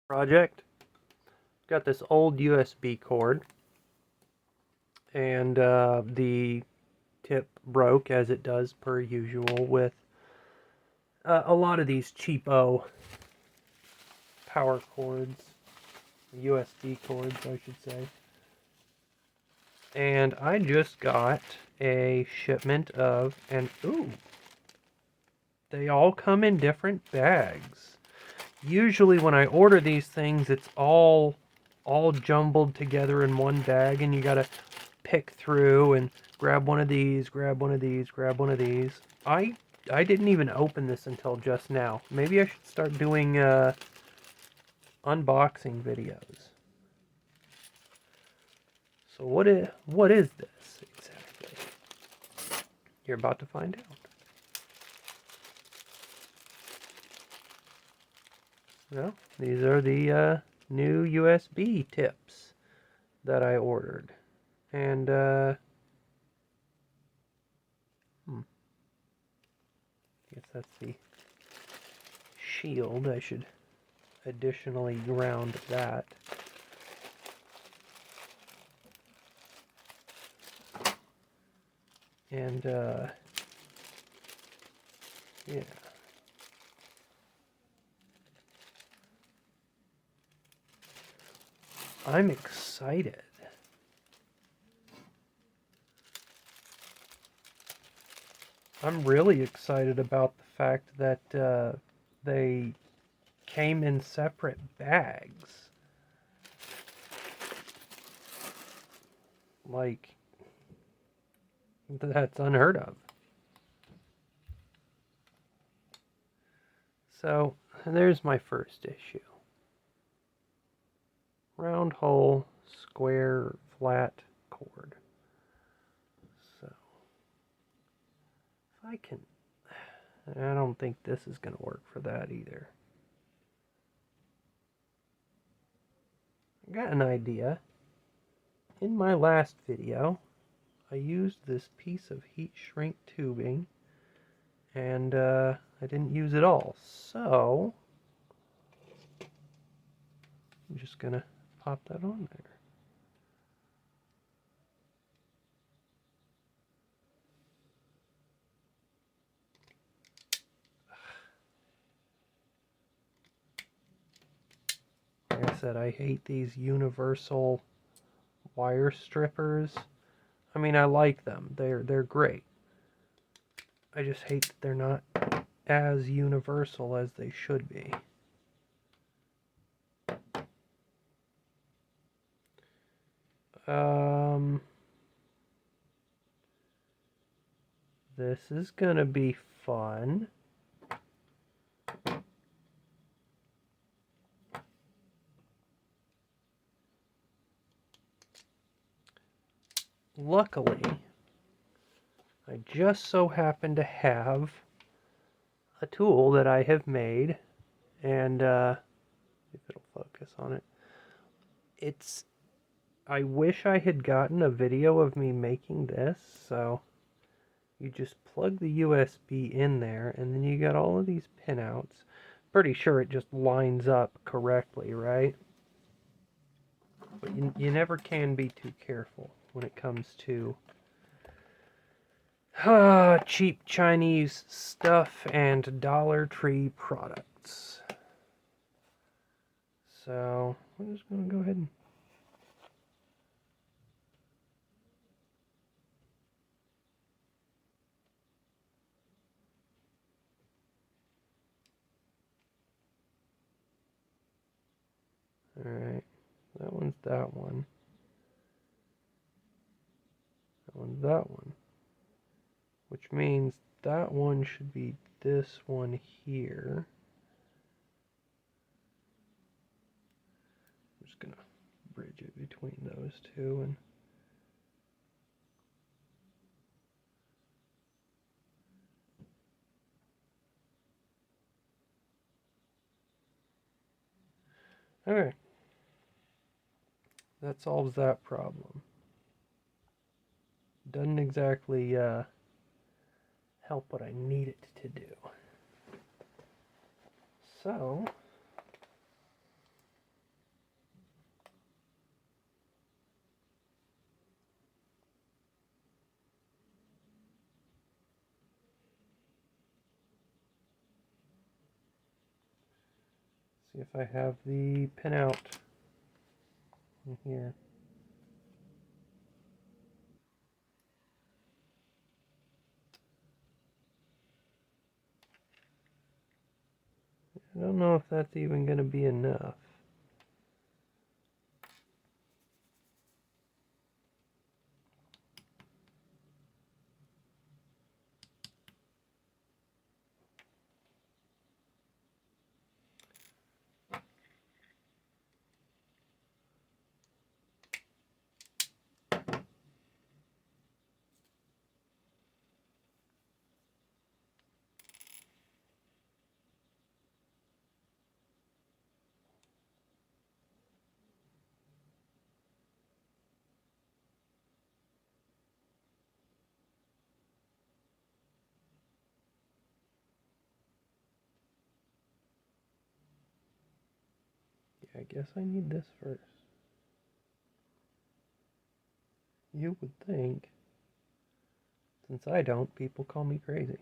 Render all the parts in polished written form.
project. Got this old USB cord, and the tip broke, as it does per usual with a lot of these cheapo power cords, USB cords, I should say. And I just got a shipment of, and ooh, they all come in different bags. Usually when I order these things, it's all jumbled together in one bag, and you gotta pick through and grab one of these, grab one of these, grab one of these. I didn't even open this until just now. Maybe I should start doing unboxing videos. So what is this exactly? You're about to find out. Well, these are the new USB tips that I ordered. And guess that's the shield. I should additionally ground that. And yeah. I'm excited. I'm really excited about the fact that they came in separate bags. Like, that's unheard of. So, there's my first issue. Round hole, square, flat cord. So, if I can... I don't think this is going to work for that either. I got an idea. In my last video, I used this piece of heat shrink tubing, and I didn't use it all. So, I'm just going to pop that on there. Like I said, I hate these universal wire strippers. I mean, I like them. They're great. I just hate that they're not as universal as they should be. This is gonna be fun. Luckily, I just so happen to have a tool that I have made, and if it'll focus on it. I wish I had gotten a video of me making this, so you just plug the USB in there, and then you got all of these pinouts. Pretty sure it just lines up correctly, right? But you never can be too careful when it comes to cheap Chinese stuff and Dollar Tree products. So, I'm just going to go ahead and... Alright, that one's that one. That one's that one. Which means that one should be this one here. I'm just going to bridge it between those two and... Okay. That solves that problem. Doesn't exactly help what I need it to do. So, See if I have the pinout in here. I don't know if that's even going to be enough. Yeah, I guess I need this first. You would think. Since I don't, people call me crazy.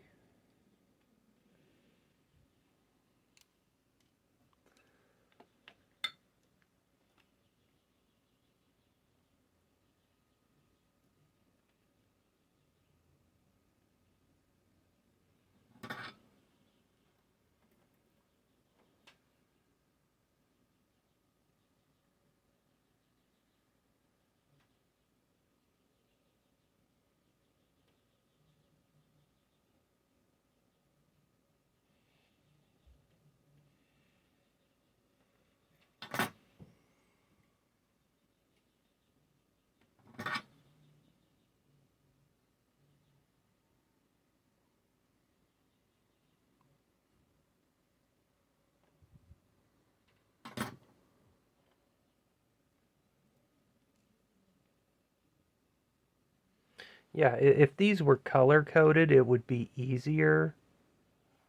Yeah, if these were color coded, it would be easier.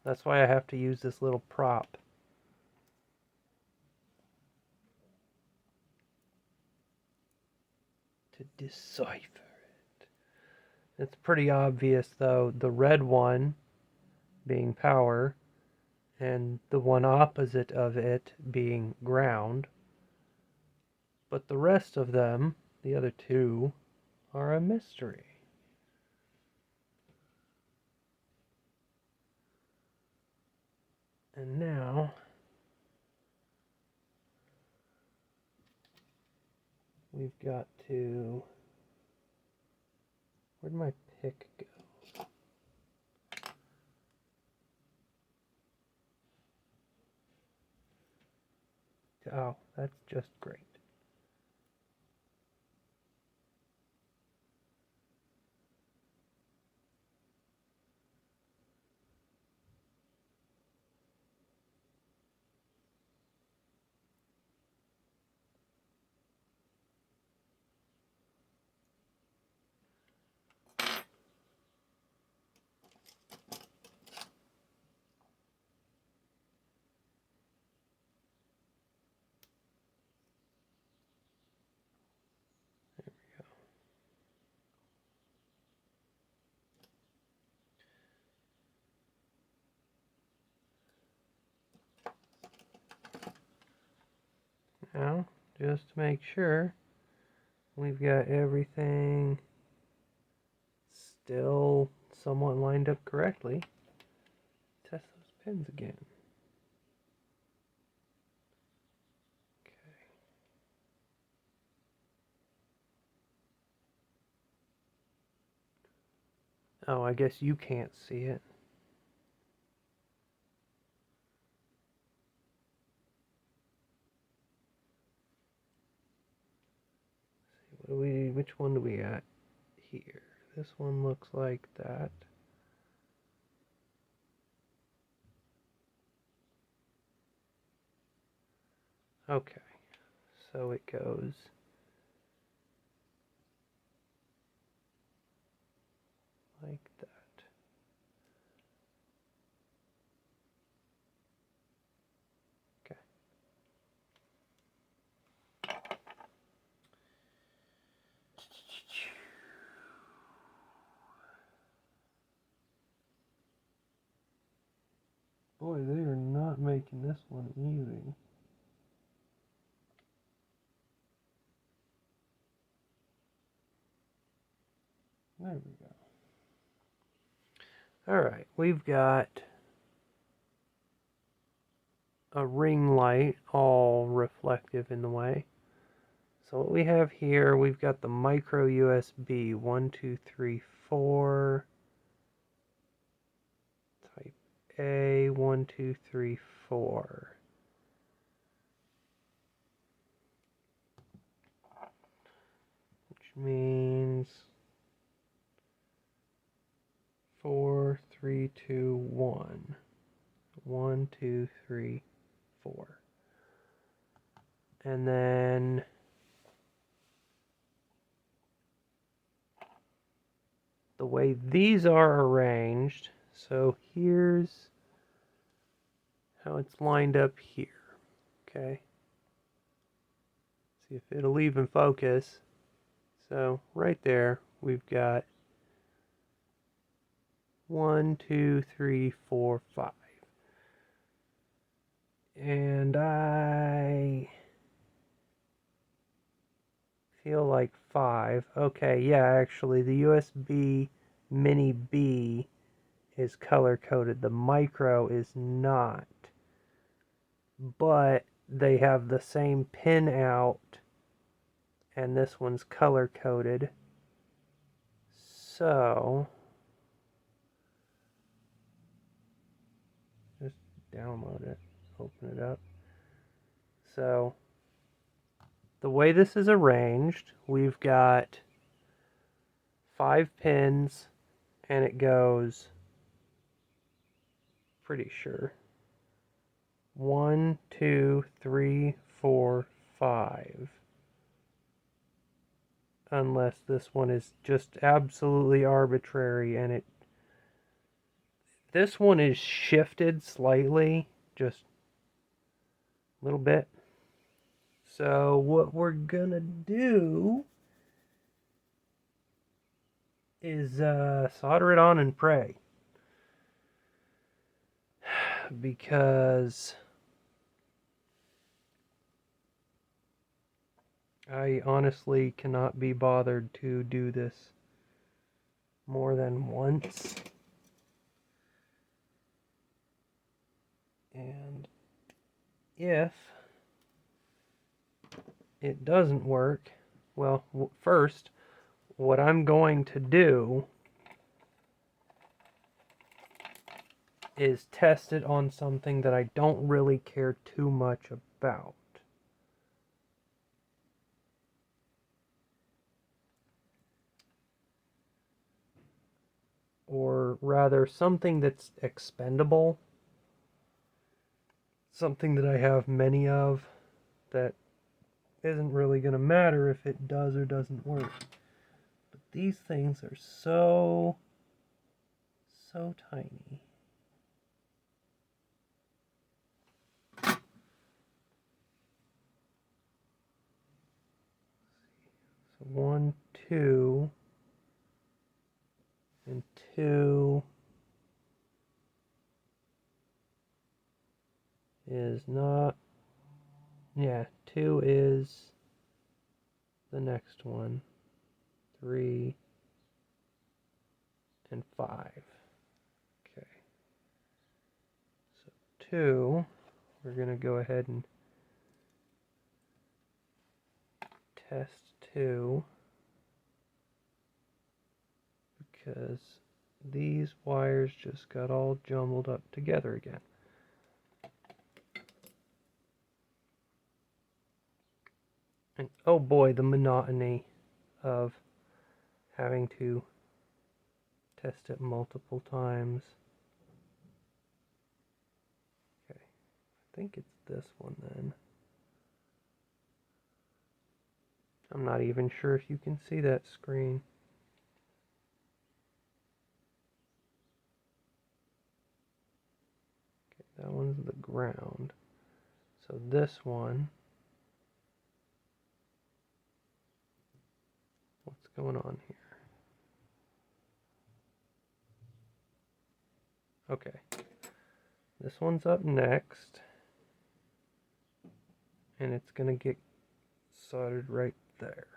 That's why I have to use this little prop. To decipher it. It's pretty obvious though, the red one being power, and the one opposite of it being ground. But the rest of them, the other two, are a mystery. And now we've got to... Where'd my pick go? Oh, that's just great. Now, just to make sure, we've got everything still somewhat lined up correctly. Test those pins again. Okay. Oh, I guess you can't see it. Which one do we got here? This one looks like that. Okay, so it goes like that. Okay. Boy, they are not making this one easy. There we go. Alright, we've got a ring light all reflective in the way. So what we have here, we've got the micro USB 1, 2, 3, 4. Type A 1, 2, 3, 4. Which means 4, 3, 2, 1. 1, 2, 3, 4. And then the way these are arranged, so here's how it's lined up here. Okay. See if it'll even focus. So right there, we've got 1, 2, 3, 4, 5. And I feel like 5. Okay, yeah, actually, the USB Mini B is color coded. The micro is not. But they have the same pin out, and this one's color coded. So just download it, open it up. So the way this is arranged, we've got 5 pins, and it goes, pretty sure, 1, 2, 3, 4, 5. Unless this one is just absolutely arbitrary, and this one is shifted slightly, just a little bit. So what we're gonna do is solder it on and pray. Because I honestly cannot be bothered to do this more than once. And if it doesn't work, well, first, what I'm going to do is test it on something that I don't really care too much about. Or rather, something that's expendable. Something that I have many of that isn't really going to matter if it does or doesn't work. But these things are so tiny. So 1, 2, and 2 is not, yeah, 2 is the next one, 3, and 5. Okay. So 2, we're going to go ahead and test 2, because these wires just got all jumbled up together again. And oh boy, the monotony of having to test it multiple times. Okay, I think it's this one then. I'm not even sure if you can see that screen. Okay, that one's the ground. So this one, what's going on here? Okay, this one's up next, and it's gonna get soldered right there.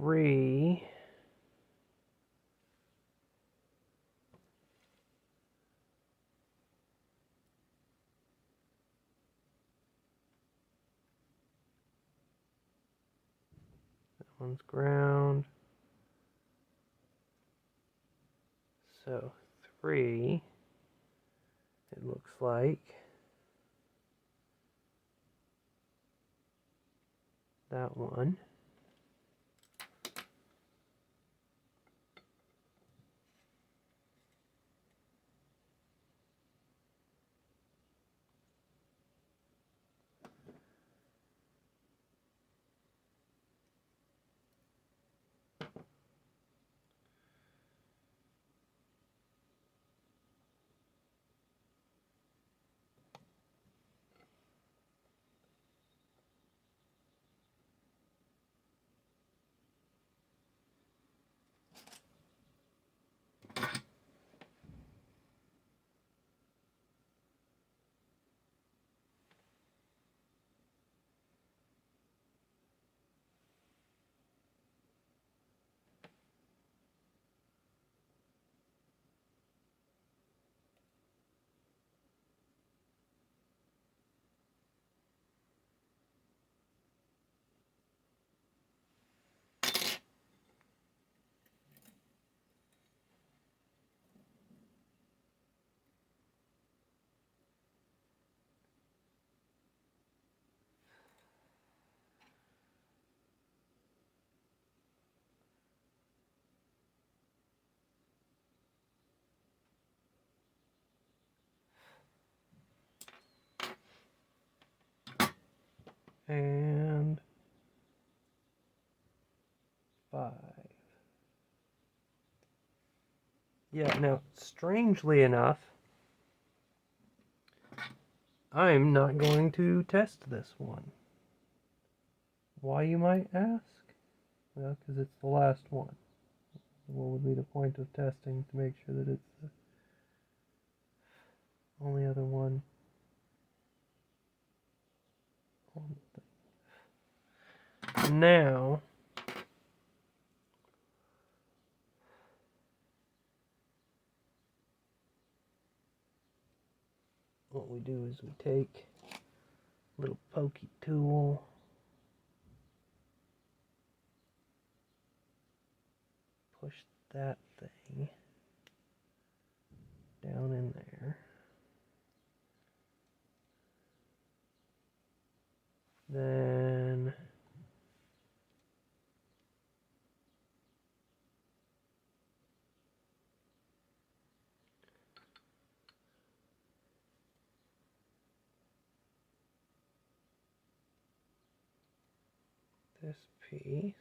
3. That one's ground. So 3, it looks like. That one. And 5. Yeah, now, strangely enough, I'm not going to test this one. Why, you might ask? Well, because it's the last one. What would be the point of testing to make sure that it's the only other one on the thing? Now, what we do is we take a little pokey tool, push that thing down in there. Then this piece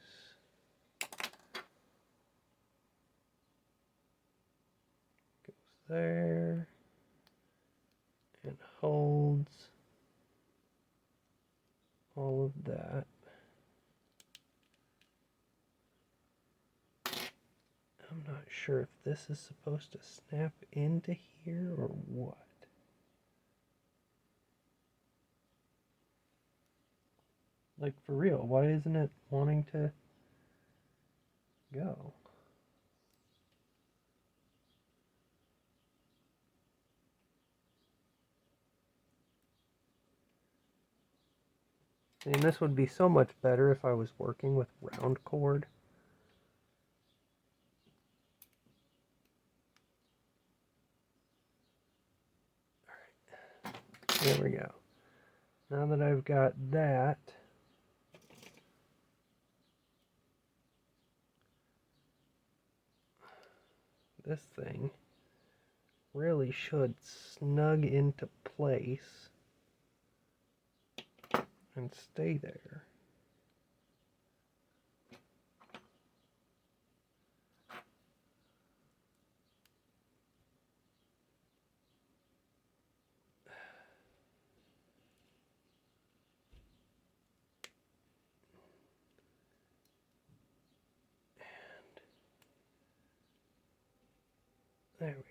goes there and holds all of that. I'm not sure if this is supposed to snap into here or what. Like, for real, why isn't it wanting to go? And this would be so much better if I was working with round cord. There we go. Now that I've got that, this thing really should snug into place and stay there. There we go.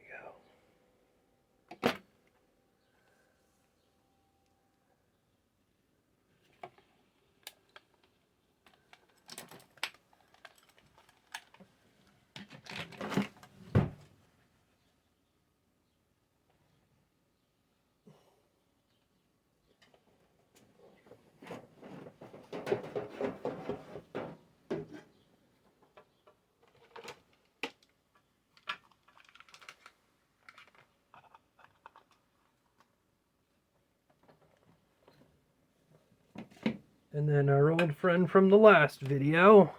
And then our old friend from the last video.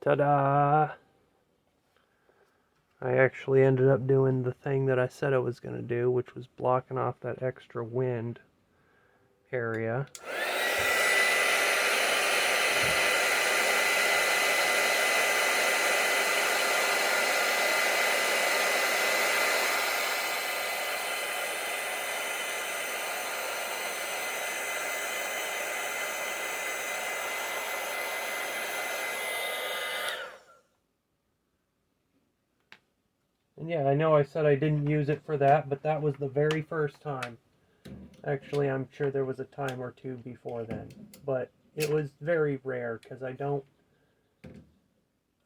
Ta-da! I actually ended up doing the thing that I said I was going to do, which was blocking off that extra wind area. And yeah, I know I said I didn't use it for that, but that was the very first time. Actually, I'm sure there was a time or two before then, but it was very rare because I don't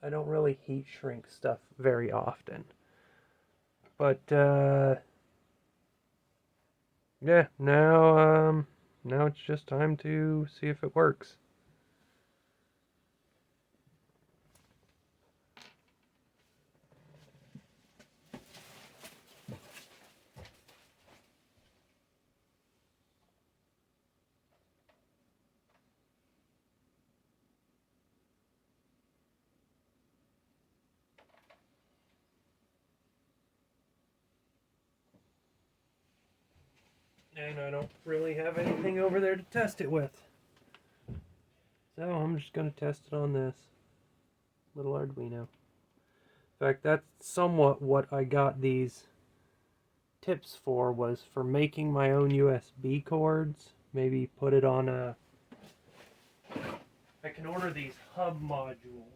really heat shrink stuff very often. But yeah, now it's just time to see if it works. And I don't really have anything over there to test it with. So I'm just going to test it on this little Arduino. In fact, that's somewhat what I got these tips for, was for making my own USB cords. Maybe put it on a... I can order these hub modules.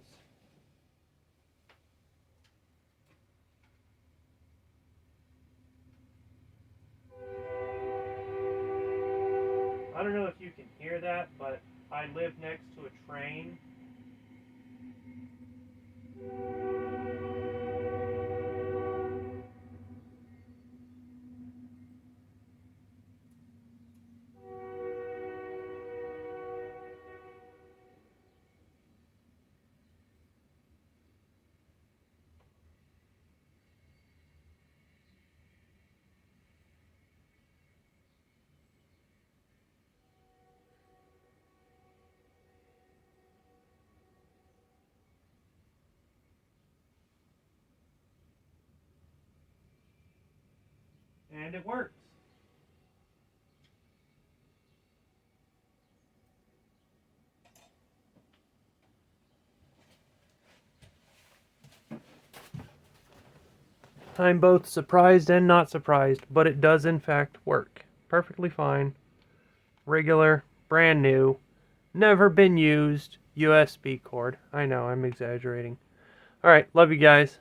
I don't know if you can hear that, but I live next to a train. And it works. I'm both surprised and not surprised, but it does in fact work. Perfectly fine. Regular, brand new, never been used USB cord. I know, I'm exaggerating. Alright, love you guys.